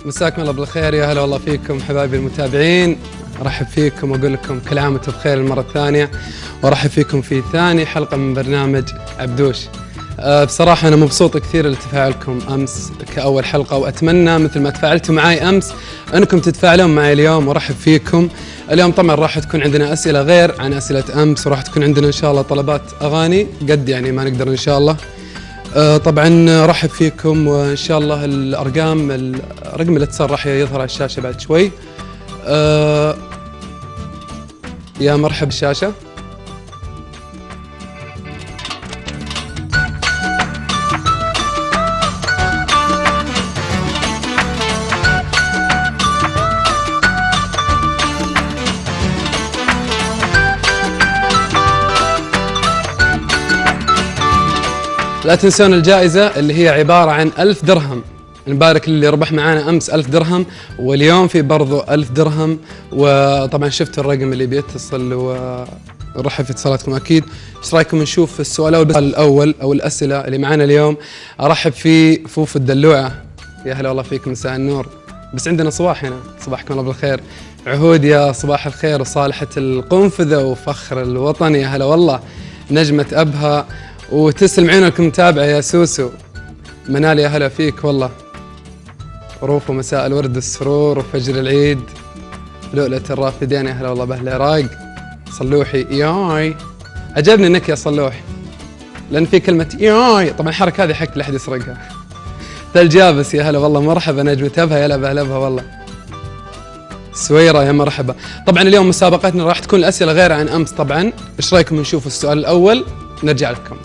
مساكم الله بالخير، يا هلا والله فيكم حبايبي المتابعين. ارحب فيكم واقول لكم كل عام وانتم بخير المره الثانيه، وارحب فيكم في ثاني حلقه من برنامج عبدوش. بصراحه انا مبسوط كثير لتفاعلكم امس كاول حلقه، واتمنى مثل ما تفاعلتوا معي امس انكم تتفاعلون معي اليوم، وارحب فيكم. اليوم طبعا راح تكون عندنا اسئله غير عن اسئله امس، وراح تكون عندنا ان شاء الله طلبات اغاني قد يعني ما نقدر ان شاء الله. طبعا رحب فيكم، وان شاء الله رقم الاتصال راح يظهر على الشاشه بعد شوي. يا مرحب الشاشه. لا تنسون الجائزة اللي هي عبارة عن 1000 درهم. نبارك اللي ربح معانا أمس 1000 درهم، واليوم في برضو 1000 درهم. وطبعا شفتوا الرقم اللي بيتصل، ونرحب في اتصالاتكم أكيد. ايش رايكم نشوف السؤال الأول أو الأسئلة اللي معانا اليوم؟ أرحب في فوف الدلوعة، يا هلا والله فيكم، مساء النور. بس عندنا صباح هنا، صباحكم الله بالخير. عهود، يا صباح الخير. وصالحة القنفذة وفخر الوطن، يا هلا والله. نجمة أبها، وتسلم عيونك متابعة يا سوسو. منال، يا هلا فيك والله. روفو، مساء الورد والسرور وفجر العيد. لؤلؤة الرافدين، يا هلا والله بأهل العراق. صلوحي، ياي عجبني انك يا صلوح، لان في كلمة ياي طبعا الحركة هذه حق لا احد يسرقها. ثلج يابس، يا هلا والله. مرحبا نجمة أبها، يا هلا بأهل أبها والله. سويرة، يا مرحبا. طبعا اليوم مسابقتنا راح تكون الأسئلة غير عن أمس. طبعا ايش رايكم نشوف السؤال الأول؟ نرجع لكم.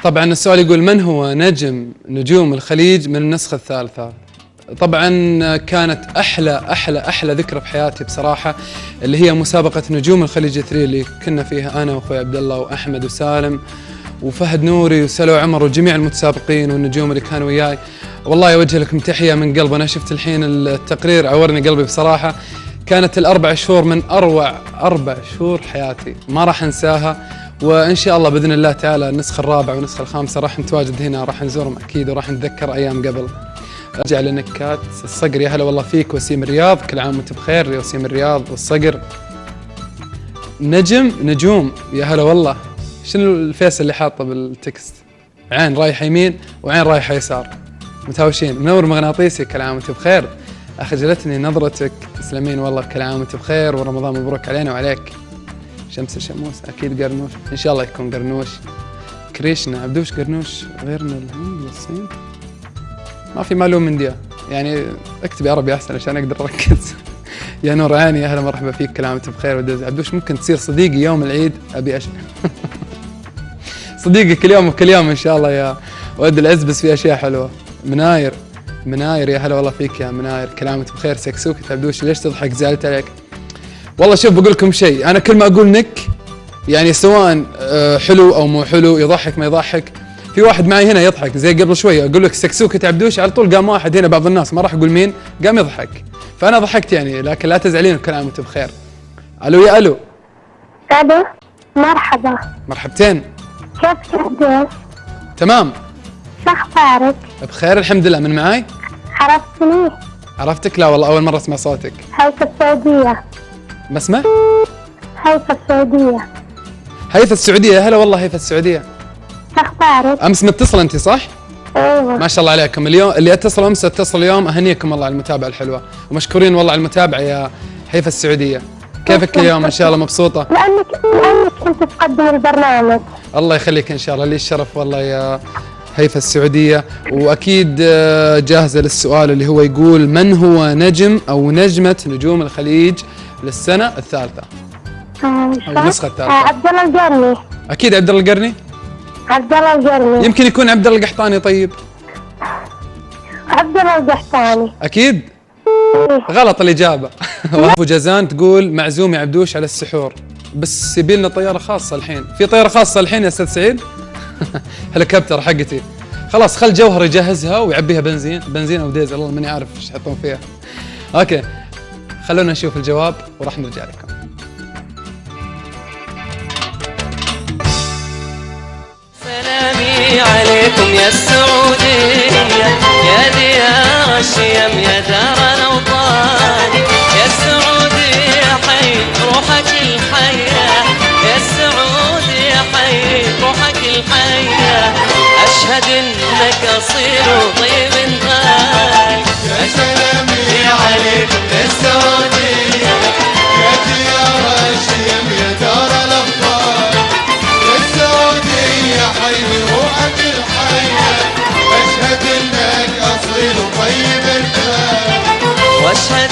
طبعا السؤال يقول: من هو نجوم الخليج من النسخة الثالثة؟ طبعا كانت أحلى ذكرى في حياتي بصراحة، اللي هي مسابقة نجوم الخليج 3 اللي كنا فيها أنا وأخوي عبد الله وأحمد وسالم وفهد نوري وسلو عمر وجميع المتسابقين والنجوم اللي كانوا وياي. والله يوجه لكم تحية من قلب. أنا شفت الحين التقرير عورني قلبي بصراحة. كانت ال4 شهور من أروع 4 شهور حياتي، ما راح أنساها. وإن شاء الله بإذن الله تعالى النسخة الرابعة والنسخة الخامسة راح نتواجد هنا، راح نزورهم أكيد، وراح نتذكر أيام قبل. أرجع لنكات الصقر، يا هلا والله فيك. وسيم الرياض، كل عام وأنت بخير يا وسيم الرياض والصقر. نجوم، يا هلا والله. شنو الفيس اللي حاطه بالتكست؟ عين رايحة يمين وعين رايحة يسار، متهاوشين. منور مغناطيسي، كل عام وأنت بخير. أخجلتني نظرتك، تسلمين والله. كل عام وأنت بخير ورمضان مبروك علينا وعليك. شمس الشموس، اكيد قرنوش، ان شاء الله يكون قرنوش. كريشنا عبدوش، قرنوش غيرنا الهند والصين، ما في معلوم من دي يعني. اكتب عربي احسن عشان اقدر اركز. يا نور عيني، يا هلا مرحبا فيك. كل عام وانت بخير. عبدوش ممكن تصير صديقي يوم العيد، ابي صديقي كل يوم وكل يوم ان شاء الله يا ود العز، بس في اشياء حلوه. مناير، يا هلا والله فيك يا مناير. كل عام وانت بخير. سكسوكة عبدوش، ليش تضحك؟ زعلت عليك؟ والله شوف، بقول لكم شيء، انا كل ما اقول نك يعني سواء حلو او مو حلو، يضحك ما يضحك. في واحد معي هنا يضحك زي قبل شويه، اقول لك سكسوكة عبدوش، على طول قام واحد هنا، بعض الناس ما راح اقول مين، قام يضحك، فانا ضحكت يعني. لكن لا تزعلين، كل عام وانتم بخير. الو، يا الو. الو، مرحبا. مرحبتين. كيف عبدوش؟ تمام. شو اخبارك؟ بخير الحمد لله. من معاي؟ عرفتني؟ عرفتك؟ لا والله اول مره اسمع صوتك. هيفا السعوديه. ما اسمه؟ هيفا السعوديه. هيفا السعوديه، يا هلا والله هيفا السعوديه. شو اخبارك؟ امس متصله انت صح؟ ايوه ما شاء الله عليكم. اليوم اللي اتصل امس اتصل اليوم. اهنيكم والله على المتابعه الحلوه، ومشكورين والله على المتابعه يا هيفا السعوديه. كيفك اليوم؟ ان شاء الله مبسوطة؟ لأنك أنت تقدم البرنامج. الله يخليك ان شاء الله، لي الشرف والله يا هيفا السعودية. واكيد جاهزة للسؤال اللي هو يقول: من هو نجم او نجمة نجوم الخليج للسنة الثالثة؟ أو النسخة الثالثة. عبد الله القرني. اكيد عبد الله القرني؟ عبد الله القرني. يمكن يكون عبد الله القحطاني. طيب عبد الله القحطاني. اكيد غلط الإجابة. أبو جازان تقول: معزوم يا عبدوش على السحور، بس يبي لنا طيارة خاصة الحين. في طيارة خاصة الحين يا أستاذ سعيد؟ هليكوبتر حقتي. خلاص خل جوهر يجهزها ويعبيها بنزين أو ديزل، والله ماني عارف ايش يحطون فيها. أوكي خلونا نشوف الجواب وراح نرجع لكم. سلامي عليكم يا السعودية، يا ديار الشيم، يا دار الأوطان، يا السعودية حي روحك الحية، يا السعودية حي روحك الحية، أشهد إنك أصيل وطيب غالي. يا سلامي عليكم يا السعودية، يا ديار الشيم، يا دار الأبطال، يا السعودية حي روحك الحية، أشهد إنك أصيل وطيب البال، واشهد